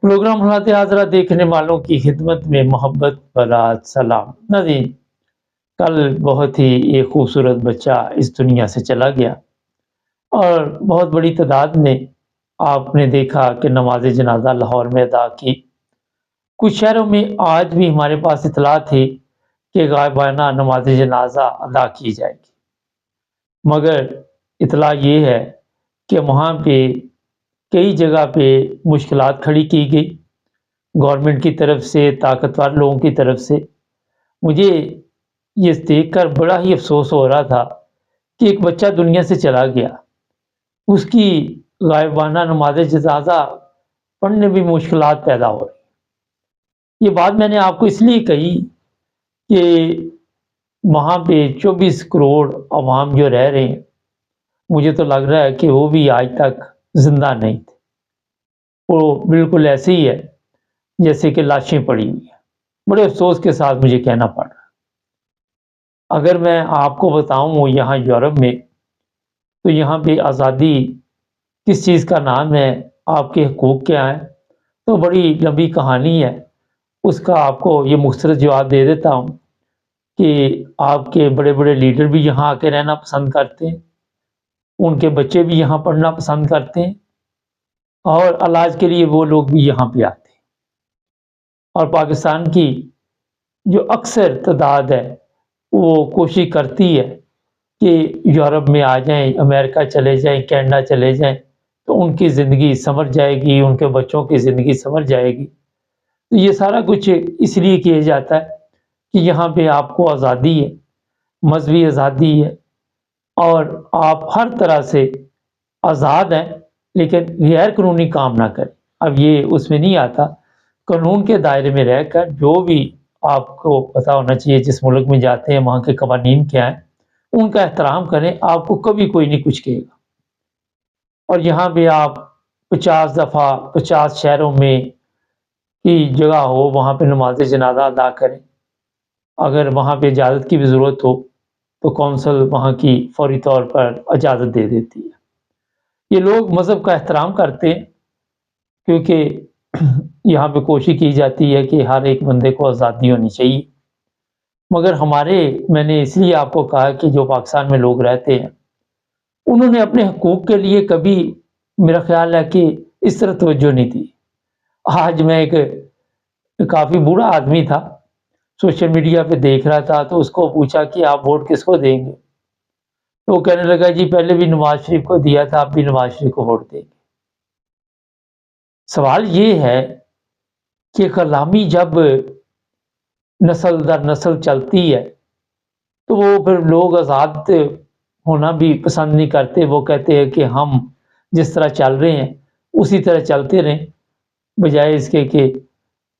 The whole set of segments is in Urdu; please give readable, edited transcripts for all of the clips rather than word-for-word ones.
پروگرام حالات حاضرہ دیکھنے والوں کی خدمت میں محبت برات سلام ناظرین، کل بہت ہی ایک خوبصورت بچہ اس دنیا سے چلا گیا اور بہت بڑی تعداد نے آپ نے دیکھا کہ نماز جنازہ لاہور میں ادا کی۔ کچھ شہروں میں آج بھی ہمارے پاس اطلاع تھی کہ غائبانہ نماز جنازہ ادا کی جائے گی، مگر اطلاع یہ ہے کہ وہاں پہ کئی جگہ پہ مشکلات کھڑی کی گئی گورنمنٹ کی طرف سے، طاقتور لوگوں کی طرف سے۔ مجھے یہ دیکھ کر بڑا ہی افسوس ہو رہا تھا کہ ایک بچہ دنیا سے چلا گیا، اس کی غائبانہ نماز جنازہ پڑھنے میں مشکلات پیدا ہو رہی۔ یہ بات میں نے آپ کو اس لیے کہی کہ وہاں پہ 24 کروڑ عوام جو رہ رہے ہیں، مجھے تو لگ رہا ہے کہ وہ بھی آج تک زندہ نہیں تھے، وہ بالکل ایسے ہی ہے جیسے کہ لاشیں پڑی ہوئی ہیں۔ بڑے افسوس کے ساتھ مجھے کہنا پڑ رہا ہے۔ اگر میں آپ کو بتاؤں یہاں یورپ میں، تو یہاں پہ آزادی کس چیز کا نام ہے، آپ کے حقوق کیا ہیں، تو بڑی لمبی کہانی ہے، اس کا آپ کو یہ مختصر جواب دے دیتا ہوں کہ آپ کے بڑے بڑے لیڈر بھی یہاں آ کے رہنا پسند کرتے ہیں، ان کے بچے بھی یہاں پڑھنا پسند کرتے ہیں، اور علاج کے لیے وہ لوگ بھی یہاں پہ آتے ہیں۔ اور پاکستان کی جو اکثر تعداد ہے وہ کوشش کرتی ہے کہ یورپ میں آ جائیں، امریکہ چلے جائیں، کینیڈا چلے جائیں، تو ان کی زندگی سنور جائے گی، ان کے بچوں کی زندگی سنور جائے گی۔ تو یہ سارا کچھ اس لیے کیا جاتا ہے کہ یہاں پہ آپ کو آزادی ہے، مذہبی آزادی ہے، اور آپ ہر طرح سے آزاد ہیں، لیکن غیر قانونی کام نہ کریں۔ اب یہ اس میں نہیں آتا، قانون کے دائرے میں رہ کر جو بھی آپ کو پتہ ہونا چاہیے، جس ملک میں جاتے ہیں وہاں کے قوانین کیا ہیں، ان کا احترام کریں، آپ کو کبھی کوئی نہیں کچھ کہے گا۔ اور یہاں پہ آپ 50 دفعہ 50 شہروں میں کی جگہ ہو وہاں پہ نماز جنازہ ادا کریں۔ اگر وہاں پہ اجازت کی بھی ضرورت ہو تو کونسل وہاں کی فوری طور پر اجازت دے دیتی ہے۔ یہ لوگ مذہب کا احترام کرتے ہیں، کیونکہ یہاں پہ کوشش کی جاتی ہے کہ ہر ایک بندے کو آزادی ہونی چاہیے۔ مگر میں نے اس لیے آپ کو کہا کہ جو پاکستان میں لوگ رہتے ہیں، انہوں نے اپنے حقوق کے لیے کبھی، میرا خیال ہے کہ اس طرح توجہ نہیں دی۔ آج میں ایک کافی بوڑھا آدمی تھا، سوشل میڈیا پہ دیکھ رہا تھا، تو اس کو پوچھا کہ آپ ووٹ کس کو دیں گے؟ تو وہ کہنے لگا جی پہلے بھی نواز شریف کو دیا تھا، اب بھی نواز شریف کو ووٹ دیں گے۔ سوال یہ ہے کہ غلامی جب نسل در نسل چلتی ہے تو وہ پھر لوگ آزاد ہونا بھی پسند نہیں کرتے، وہ کہتے ہیں کہ ہم جس طرح چل رہے ہیں اسی طرح چلتے رہیں، بجائے اس کے کہ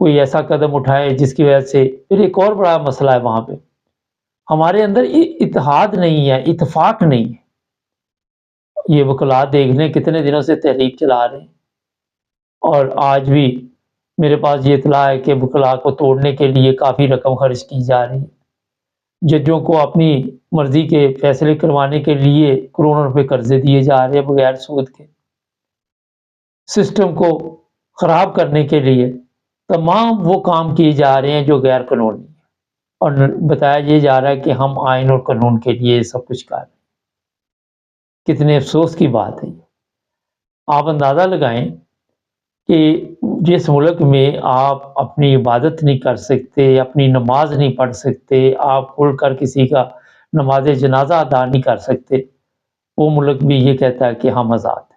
کوئی ایسا قدم اٹھائے جس کی وجہ سے۔ پھر ایک اور بڑا مسئلہ ہے وہاں پہ، ہمارے اندر اتحاد نہیں ہے، اتفاق نہیں ہے۔ یہ وکلاء دیکھ لیں کتنے دنوں سے تحریک چلا رہے ہیں، اور آج بھی میرے پاس یہ اطلاع ہے کہ وکلاء کو توڑنے کے لیے کافی رقم خرچ کی جا رہی ہے۔ ججوں کو اپنی مرضی کے فیصلے کروانے کے لیے کروڑوں روپے قرضے دیے جا رہے ہیں بغیر سود کے۔ سسٹم کو خراب کرنے کے لیے تمام وہ کام کیے جا رہے ہیں جو غیر قانونی ہیں، اور بتایا یہ جا رہا ہے کہ ہم آئین اور قانون کے لیے سب کچھ کر رہے ہیں۔ کتنے افسوس کی بات ہے۔ آپ اندازہ لگائیں کہ جس ملک میں آپ اپنی عبادت نہیں کر سکتے، اپنی نماز نہیں پڑھ سکتے، آپ اڑ کر کسی کا نماز جنازہ ادا نہیں کر سکتے، وہ ملک بھی یہ کہتا ہے کہ ہم آزاد ہیں۔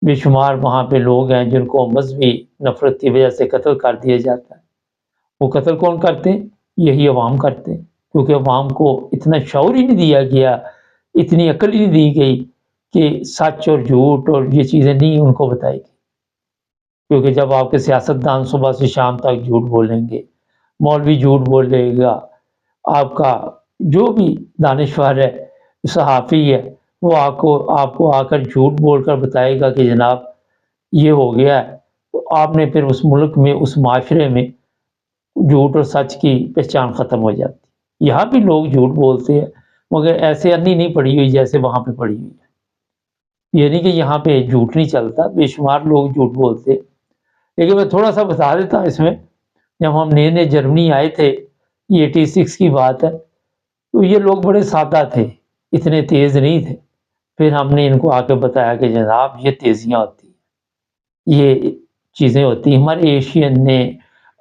بے شمار وہاں پہ لوگ ہیں جن کو مذہبی نفرت کی وجہ سے قتل کر دیا جاتا ہے۔ وہ قتل کون کرتے ہیں؟ یہی عوام کرتے ہیں، کیونکہ عوام کو اتنا شعور ہی نہیں دیا گیا، اتنی عقل ہی نہیں دی گئی کہ سچ اور جھوٹ اور یہ چیزیں نہیں ان کو بتائی گئی۔ کیونکہ جب آپ کے سیاستدان صبح سے شام تک جھوٹ بولیں گے، مولوی جھوٹ بولے گا، آپ کا جو بھی دانشور ہے، صحافی ہے، وہ آپ کو آ کر جھوٹ بول کر بتائے گا کہ جناب یہ ہو گیا ہے، تو آپ نے پھر اس ملک میں، اس معاشرے میں جھوٹ اور سچ کی پہچان ختم ہو جاتی۔ یہاں بھی لوگ جھوٹ بولتے ہیں، مگر ایسے انی نہیں پڑی ہوئی جیسے وہاں پہ پڑی ہوئی ہے۔ یہ نہیں کہ یہاں پہ جھوٹ نہیں چلتا، بے شمار لوگ جھوٹ بولتے، لیکن میں تھوڑا سا بتا دیتا ہوں اس میں، جب ہم نئے نئے جرمنی آئے تھے، یہ 86 کی بات ہے، تو یہ لوگ بڑے سادہ تھے، اتنے تیز نہیں تھے۔ پھر ہم نے ان کو آ کے بتایا کہ جناب یہ تیزیاں ہوتی ہیں، یہ چیزیں ہوتی ہیں۔ ہمارے ایشین نے،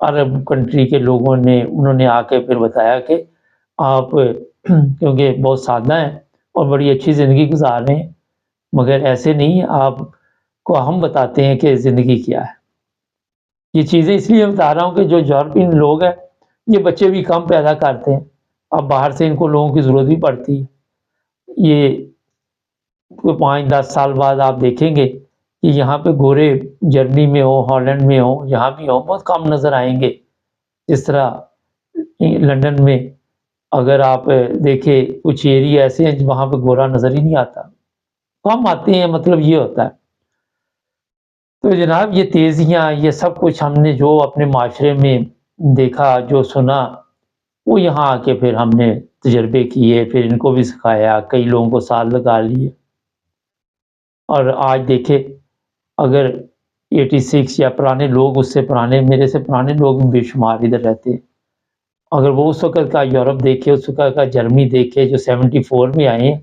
عرب کنٹری کے لوگوں نے، انہوں نے آ کے پھر بتایا کہ آپ کیونکہ بہت سادہ ہیں اور بڑی اچھی زندگی گزار رہے ہیں، مگر ایسے نہیں، آپ کو ہم بتاتے ہیں کہ زندگی کیا ہے۔ یہ چیزیں اس لیے بتا رہا ہوں کہ جو یورپین لوگ ہیں، یہ بچے بھی کم پیدا کرتے ہیں، اب باہر سے ان کو لوگوں کی ضرورت بھی پڑتی ہے۔ یہ کوئی 5-10 سال بعد آپ دیکھیں گے کہ یہاں پہ گورے جرمنی میں ہو، ہالینڈ میں ہو، یہاں بھی ہو، بہت کم نظر آئیں گے۔ جس طرح لندن میں اگر آپ دیکھیں کچھ ایریا ایسے ہیں وہاں پہ گورا نظر ہی نہیں آتا، کم آتے ہیں، مطلب یہ ہوتا ہے۔ تو جناب یہ تیزیاں، یہ سب کچھ ہم نے جو اپنے معاشرے میں دیکھا، جو سنا، وہ یہاں آ کے پھر ہم نے تجربے کیے، پھر ان کو بھی سکھایا، کئی لوگوں کو ساتھ لگا لیے۔ اور آج دیکھے اگر 86 یا پرانے لوگ، اس سے پرانے، میرے سے پرانے لوگ بھی بے شمار ادھر رہتے ہیں، اگر وہ اس وقت کا یورپ دیکھے، اس وقت کا جرمنی دیکھے جو 74 میں آئے ہیں،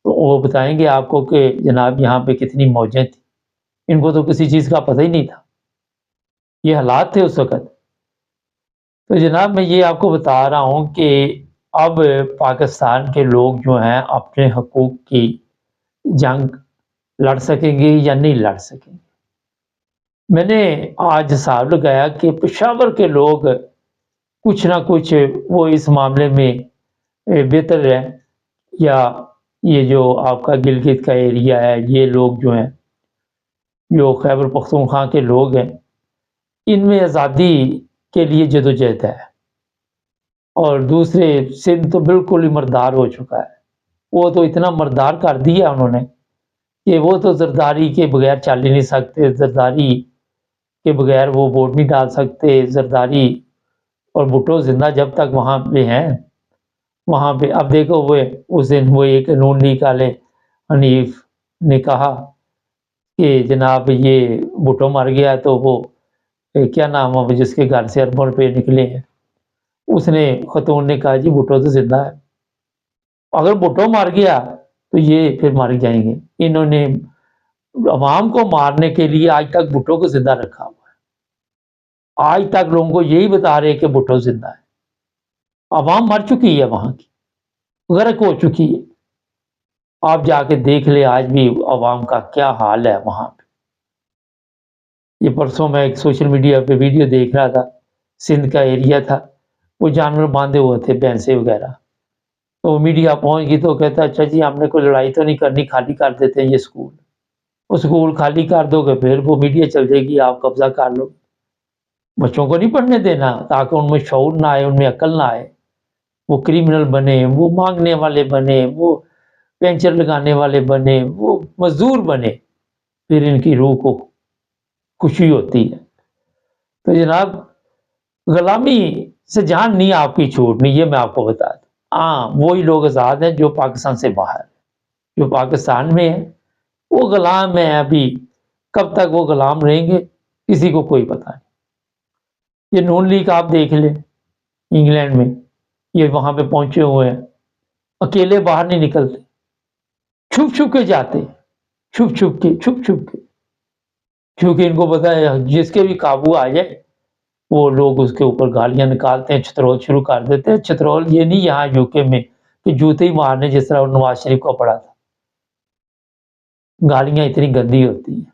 تو وہ بتائیں گے آپ کو کہ جناب یہاں پہ کتنی موجیں تھیں، ان کو تو کسی چیز کا پتہ ہی نہیں تھا، یہ حالات تھے اس وقت۔ تو جناب میں یہ آپ کو بتا رہا ہوں کہ اب پاکستان کے لوگ جو ہیں اپنے حقوق کی جنگ لڑ سکیں گے یا نہیں لڑ سکیں گے۔ میں نے آج حساب لگایا کہ پشاور کے لوگ کچھ نہ کچھ وہ اس معاملے میں بہتر ہے، یا یہ جو آپ کا گلگت کا ایریا ہے، یہ لوگ جو ہیں، جو خیبر پختونخوا کے لوگ ہیں، ان میں آزادی کے لیے جدوجہد ہے۔ اور دوسرے سندھ تو بالکل ہی مردار ہو چکا ہے، وہ تو اتنا مردار کر دیا انہوں نے کہ وہ تو زرداری کے بغیر چل ہی نہیں سکتے، زرداری کے بغیر وہ ووٹ نہیں ڈال سکتے۔ زرداری اور بھٹو زندہ جب تک وہاں پہ ہیں، وہاں پہ اب دیکھو وہ اس دن وہ ایک نون لیگ والے حنیف نے کہا کہ جناب یہ بھٹو مر گیا، تو وہ کیا نام ہے جس کے گھر سے اربن روپے نکلے ہیں، اس نے خاتون نے کہا جی بھٹو تو زندہ ہے، اگر بھٹو مر گیا تو یہ پھر مر جائیں گے۔ انہوں نے عوام کو مارنے کے لیے آج تک بھٹو کو زندہ رکھا ہوا ہے، آج تک لوگوں کو یہی بتا رہے کہ بھٹو زندہ ہے۔ عوام مر چکی ہے، وہاں کی غرق ہو چکی ہے۔ آپ جا کے دیکھ لے آج بھی عوام کا کیا حال ہے وہاں پہ۔ یہ پرسوں میں ایک سوشل میڈیا پہ ویڈیو دیکھ رہا تھا، سندھ کا ایریا تھا، وہ جانور باندھے ہوئے تھے، بھینسیں وغیرہ، تو میڈیا پہنچ گئی تو کہتا اچھا جی ہم نے کوئی لڑائی تو نہیں کرنی، خالی کر دیتے ہیں یہ اسکول۔ وہ اسکول خالی کر دو گے پھر وہ میڈیا چل جائے گی، آپ قبضہ کر لو۔ بچوں کو نہیں پڑھنے دینا تاکہ ان میں شعور نہ آئے، ان میں عقل نہ آئے، وہ کرمنل بنے، وہ مانگنے والے بنے، وہ پینچر لگانے والے بنے، وہ مزدور بنے، پھر ان کی روح کو خوشی ہوتی ہے۔ تو جناب غلامی سے جان نہیں آپ کی چھوٹنی، یہ میں آپ کو بتا دوں۔ ہاں وہی لوگ آزاد ہیں جو پاکستان سے باہر، جو پاکستان میں ہیں وہ غلام ہیں ابھی، کب تک وہ غلام رہیں گے کسی کو کوئی پتہ نہیں۔ یہ نون لیگ آپ دیکھ لیں انگلینڈ میں، یہ وہاں پہ پہنچے ہوئے ہیں، اکیلے باہر نہیں نکلتے، چھپ چھپ کے جاتے، چھپ چھپ کے، کیونکہ ان کو پتا ہے جس کے بھی قابو آ جائے وہ لوگ اس کے اوپر گالیاں نکالتے ہیں، چھترول شروع کر دیتے ہیں۔ چھترول یہ نہیں یہاں یو کے میں کہ جوتے ہی مارنے جس طرح نواز شریف کو پڑا تھا، گالیاں اتنی گندی ہوتی ہیں۔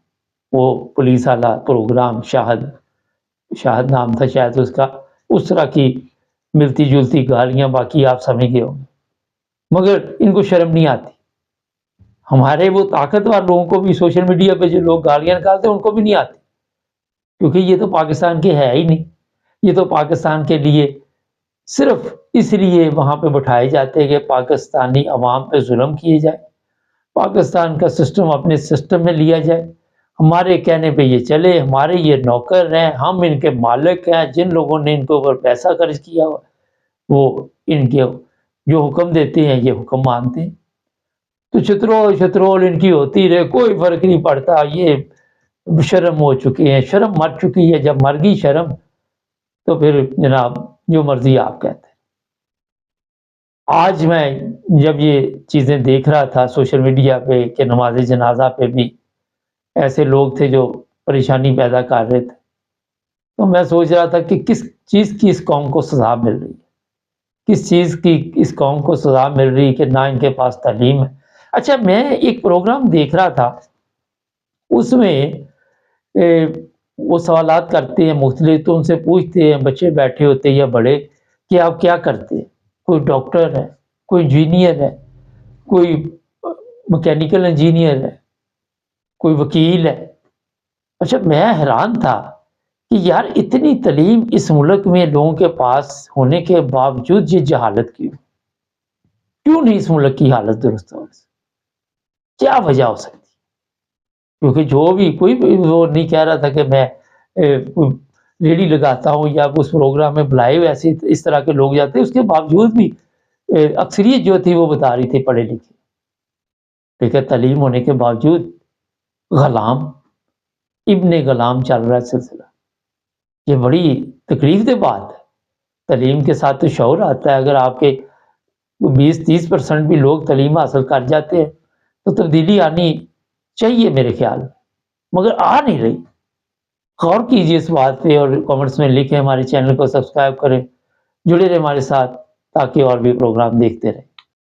وہ پولیس والا پروگرام شاہد نام تھا شاید اس کا، اس طرح کی ملتی جلتی گالیاں، باقی آپ سمجھ گئے ہوں گے، مگر ان کو شرم نہیں آتی۔ ہمارے وہ طاقتور لوگوں کو بھی سوشل میڈیا پہ جو لوگ گالیاں نکالتے ہیں ان کو بھی نہیں آتی، کیونکہ یہ تو پاکستان کے ہے ہی نہیں، یہ تو پاکستان کے لیے صرف اس لیے وہاں پہ بٹھائے جاتے ہیں کہ پاکستانی عوام پہ ظلم کیے جائے، پاکستان کا سسٹم اپنے سسٹم میں لیا جائے، ہمارے کہنے پہ یہ چلے، ہمارے یہ نوکر ہیں، ہم ان کے مالک ہیں، جن لوگوں نے ان کے اوپر پیسہ خرچ کیا ہوا وہ ان کے جو حکم دیتے ہیں یہ حکم مانتے ہیں۔ تو چھترول ان کی ہوتی رہے، کوئی فرق نہیں پڑتا، یہ شرم ہو چکے ہیں، شرم مر چکی ہے۔ جب مر گئی شرم تو پھر جناب جو مرضی آپ کہتے ہیں۔ آج میں جب یہ چیزیں دیکھ رہا تھا سوشل میڈیا پہ کہ نماز جنازہ پہ بھی ایسے لوگ تھے جو پریشانی پیدا کر رہے تھے، تو میں سوچ رہا تھا کہ کس چیز کی اس قوم کو سزا مل رہی ہے، کس چیز کی اس قوم کو سزا مل رہی ہے کہ نہ ان کے پاس تعلیم ہے۔ اچھا، میں ایک پروگرام دیکھ رہا تھا، اس میں وہ سوالات کرتے ہیں مختلف، تو ان سے پوچھتے ہیں، بچے بیٹھے ہوتے ہیں یا بڑے، کہ آپ کیا کرتے ہیں؟ کوئی ڈاکٹر ہے، کوئی انجینئر ہے، کوئی مکینیکل انجینئر ہے، کوئی وکیل ہے۔ اچھا، میں حیران تھا کہ یار اتنی تعلیم اس ملک میں لوگوں کے پاس ہونے کے باوجود یہ جہالت کیوں نہیں اس ملک کی حالت درست ہو؟ کیا وجہ ہو سکتی؟ کیونکہ جو بھی کوئی بھی وہ نہیں کہہ رہا تھا کہ میں ریڈی لگاتا ہوں یا اس پروگرام میں بلائے ہوئے ایسے اس طرح کے لوگ جاتے ہیں، اس کے باوجود بھی اکثریت جو تھی وہ بتا رہی تھی پڑھے لکھے، لیکن تعلیم ہونے کے باوجود غلام ابن غلام چل رہا ہے سلسلہ۔ یہ بڑی تکلیف دہ بات ہے۔ تعلیم کے ساتھ تو شعور آتا ہے، اگر آپ کے 20-30% بھی لوگ تعلیم حاصل کر جاتے ہیں تو تبدیلی آنی چاہیے میرے خیال میں، مگر آ نہیں رہی۔ غور کیجیے اس بات پہ اور کامنٹس میں لکھیں، ہمارے چینل کو سبسکرائب کریں، جڑے رہیں ہمارے ساتھ تاکہ اور بھی پروگرام دیکھتے رہیں۔